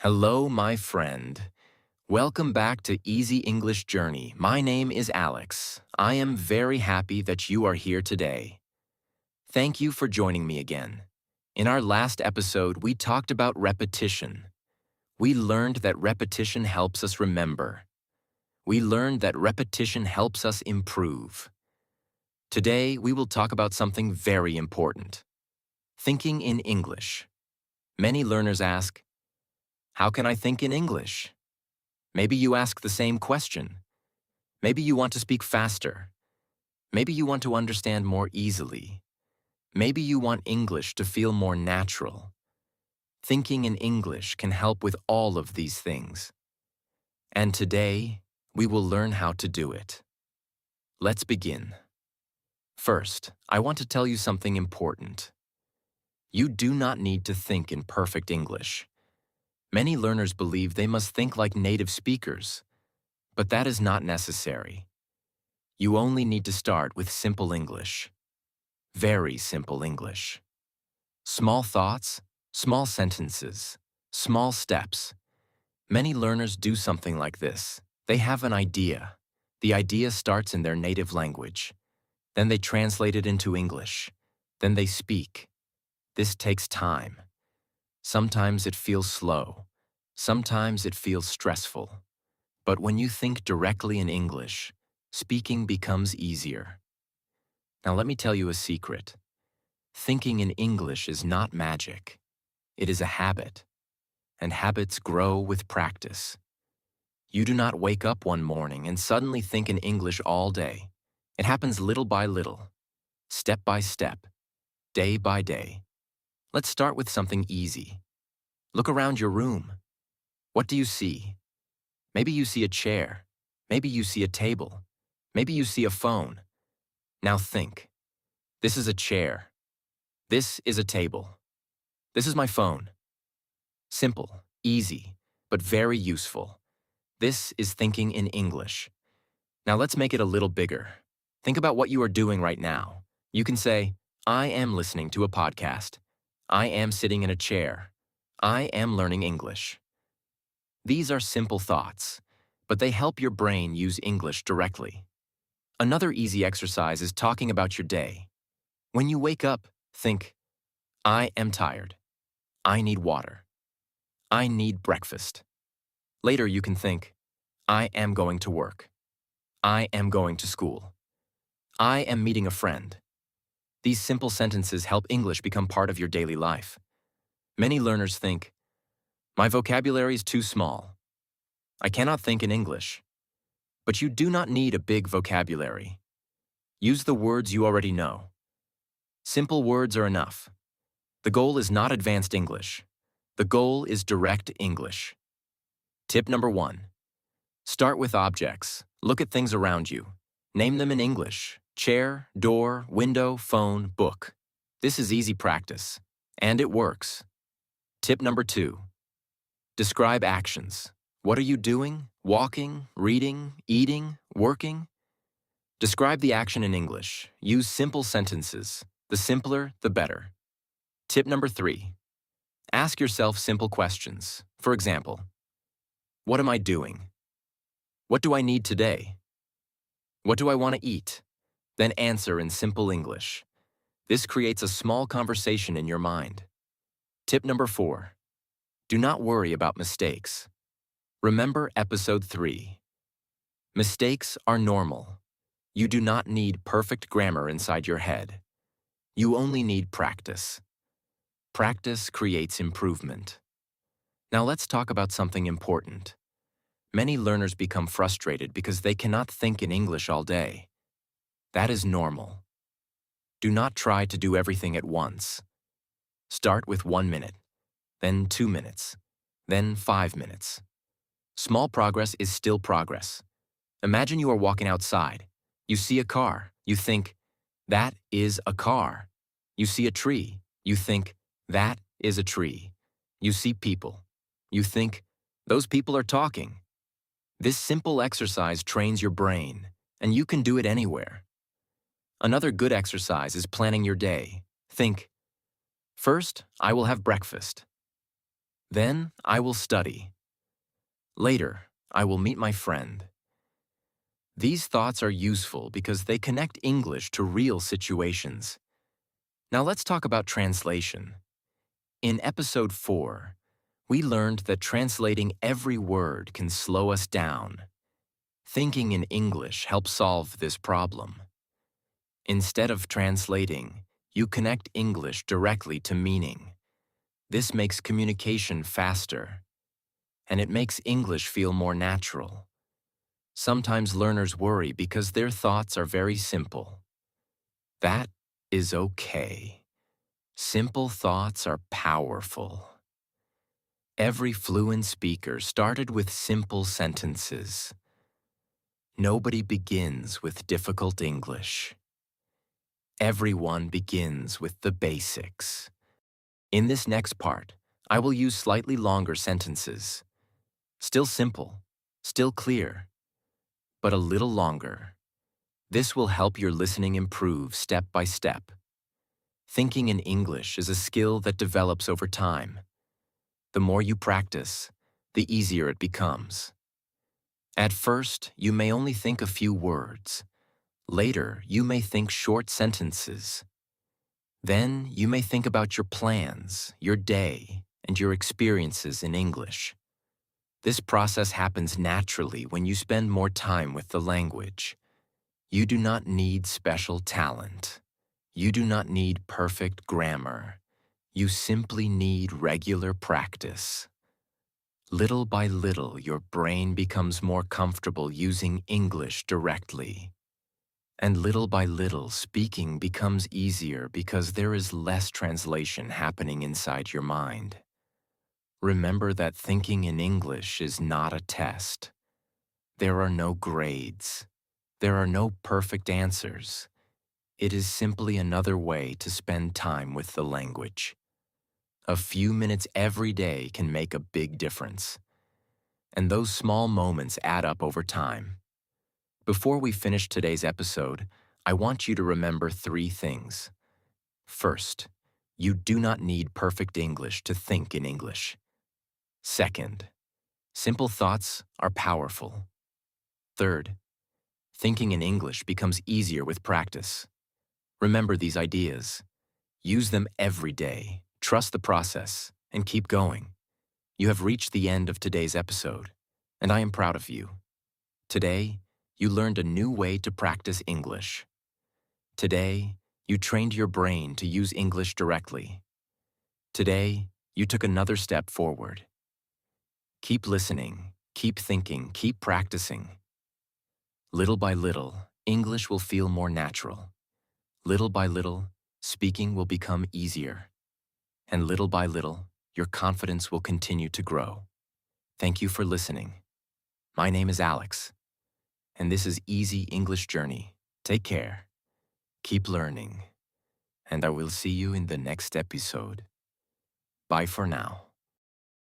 Hello, my friend. Welcome back to Easy English Journey. My name is Alex. I am very happy that you are here today. Thank you for joining me again. In our last episode, we talked about repetition. We learned that repetition helps us remember. We learned that repetition helps us improve. Today, we will talk about something very important. Thinking in English. Many learners ask, how can I think in English? Maybe you ask the same question. Maybe you want to speak faster. Maybe you want to understand more easily. Maybe you want English to feel more natural. Thinking in English can help with all of these things. And today, we will learn how to do it. Let's begin. First, I want to tell you something important. You do not need to think in perfect English. Many learners believe they must think like native speakers, but that is not necessary. You only need to start with simple English. Very simple English. Small thoughts, small sentences, small steps. Many learners do something like this. They have an idea. The idea starts in their native language. Then they translate it into English. Then they speak. This takes time. Sometimes it feels slow. Sometimes it feels stressful. But when you think directly in English, speaking becomes easier. Now let me tell you a secret. Thinking in English is not magic. It is a habit. And habits grow with practice. You do not wake up one morning and suddenly think in English all day. It happens little by little, step by step, day by day. Let's start with something easy. Look around your room. What do you see? Maybe you see a chair. Maybe you see a table. Maybe you see a phone. Now think. This is a chair. This is a table. This is my phone. Simple, easy, but very useful. This is thinking in English. Now let's make it a little bigger. Think about what you are doing right now. You can say, I am listening to a podcast. I am sitting in a chair. I am learning English. These are simple thoughts, but they help your brain use English directly. Another easy exercise is talking about your day. When you wake up, think, I am tired. I need water. I need breakfast. Later you can think, I am going to work. I am going to school. I am meeting a friend. These simple sentences help English become part of your daily life. Many learners think, my vocabulary is too small. I cannot think in English. But you do not need a big vocabulary. Use the words you already know. Simple words are enough. The goal is not advanced English. The goal is direct English. Tip number 1. Start with objects. Look at things around you. Name them in English. Chair, door, window, phone, book. This is easy practice. And it works. Tip number 2. Describe actions. What are you doing? Walking, reading, eating, working? Describe the action in English. Use simple sentences. The simpler, the better. Tip number 3. Ask yourself simple questions. For example, what am I doing? What do I need today? What do I want to eat? Then answer in simple English. This creates a small conversation in your mind. Tip number 4. Do not worry about mistakes. Remember episode 3. Mistakes are normal. You do not need perfect grammar inside your head. You only need practice. Practice creates improvement. Now let's talk about something important. Many learners become frustrated because they cannot think in English all day. That is normal. Do not try to do everything at once. Start with 1 minute, then 2 minutes, then 5 minutes. Small progress is still progress. Imagine you are walking outside. You see a car. You think, that is a car. You see a tree. You think, that is a tree. You see people. You think, those people are talking. This simple exercise trains your brain, and you can do it anywhere. Another good exercise is planning your day. Think, first, I will have breakfast. Then I will study. Later, I will meet my friend. These thoughts are useful because they connect English to real situations. Now let's talk about translation. In episode 4, we learned that translating every word can slow us down. Thinking in English helps solve this problem. Instead of translating, you connect English directly to meaning. This makes communication faster, and it makes English feel more natural. Sometimes learners worry because their thoughts are very simple. That is okay. Simple thoughts are powerful. Every fluent speaker started with simple sentences. Nobody begins with difficult English. Everyone begins with the basics. In this next part, I will use slightly longer sentences. Still simple, still clear, but a little longer. This will help your listening improve step by step. Thinking in English is a skill that develops over time. The more you practice, the easier it becomes. At first, you may only think a few words. Later, you may think short sentences. Then, you may think about your plans, your day, and your experiences in English. This process happens naturally when you spend more time with the language. You do not need special talent. You do not need perfect grammar. You simply need regular practice. Little by little, your brain becomes more comfortable using English directly. And little by little, speaking becomes easier because there is less translation happening inside your mind. Remember that thinking in English is not a test. There are no grades. There are no perfect answers. It is simply another way to spend time with the language. A few minutes every day can make a big difference. And those small moments add up over time. Before we finish today's episode, I want you to remember 3 things. First, you do not need perfect English to think in English. Second, simple thoughts are powerful. Third, thinking in English becomes easier with practice. Remember these ideas. Use them every day, trust the process, and keep going. You have reached the end of today's episode, and I am proud of you. Today, you learned a new way to practice English. Today, you trained your brain to use English directly. Today, you took another step forward. Keep listening, keep thinking, keep practicing. Little by little, English will feel more natural. Little by little, speaking will become easier. And little by little, your confidence will continue to grow. Thank you for listening. My name is Alex, and this is Easy English Journey. Take care, keep learning, and I will see you in the next episode. Bye for now.